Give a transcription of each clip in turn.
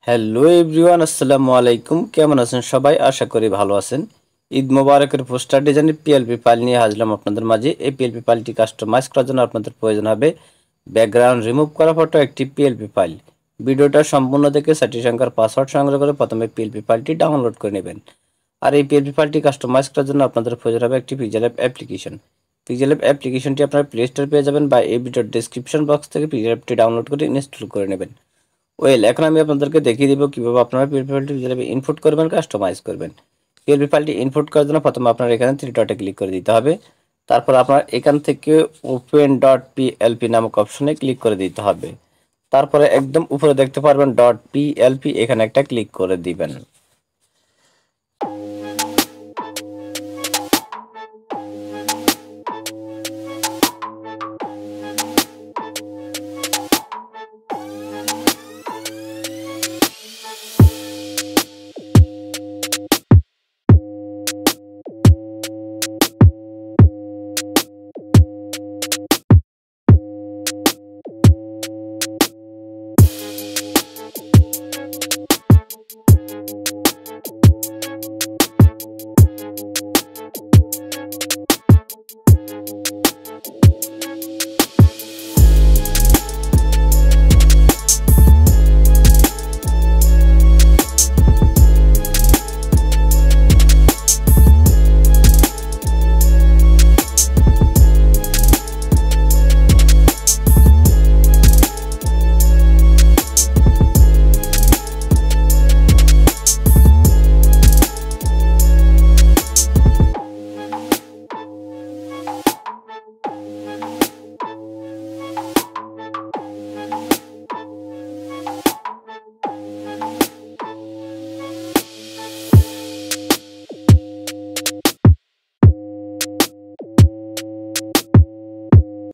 Hello everyone, আসসালামু আলাইকুম। কেমন আছেন সবাই? আশা করি ভালো আছেন। ঈদ মোবারকের পোস্টার ডিজাইনের পিএলপি ফাইল নিয়ে হাজলাম আপনাদের মাঝে। এই পিএলপি ফাইলটি কাস্টমাইজ করার জন্য আপনাদের প্রয়োজন হবে ব্যাকগ্রাউন্ড রিমুভ করা ফটো, একটি পিএলপি ফাইল। ভিডিওটা সম্পূর্ণ দেখে সার্টিফাঙ্কার পাসওয়ার্ড সংগ্রহ করে প্রথমে পিএলপি ফাইলটি ডাউনলোড করে নেবেন। আর এই পিএলপি ফাইলটি কাস্টমাইজ করার জন্য আপনাদের প্রয়োজন হবে একটি pixel app application. Pixel app অ্যাপ্লিকেশনটি আপনারা প্লে স্টোর পেয়ে যাবেন বা এই ভিডিওর ডেসক্রিপশন বক্স থেকে পিক্সেল অ্যাপটি ডাউনলোড করে ইনস্টল করে নেবেন। এখন আমি আপনাদেরকে দেখিয়ে দিব কিভাবে আপনারা পিএলপি ফাইলটি ইনপুট করবেন, কাস্টমাইজ করবেন। পিএলপি ফাইলটি ইনপুট করার জন্য প্রথমে আপনার এখানে থ্রি ডটে ক্লিক করে দিতে হবে। তারপর আপনার এখান থেকে ওপেন ডট পিএলপি নামক অপশনে ক্লিক করে দিতে হবে। তারপরে একদম উপরে দেখতে পারবেন ডট পিএলপি, এখানে একটা ক্লিক করে দিবেন।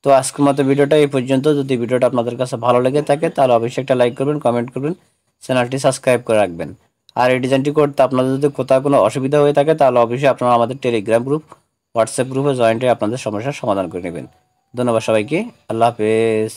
তো আজকের মতো ভিডিওটা এই পর্যন্ত। যদি ভিডিওটা আপনাদের কাছে ভালো লেগে থাকে তাহলে অবশ্যই একটা লাইক করবেন, কমেন্ট করবেন, চ্যানেলটি সাবস্ক্রাইব করে রাখবেন। আর এই ডিজাইনটি করতে আপনাদের যদি কোথাও কোনো অসুবিধা হয়ে থাকে তাহলে অবশ্যই আপনারা আমাদের টেলিগ্রাম গ্রুপ, হোয়াটসঅ্যাপ গ্রুপে জয়েন্ট হয়ে আপনাদের সমস্যার সমাধান করে নেবেন। ধন্যবাদ সবাইকে। আল্লাহ হাফেজ।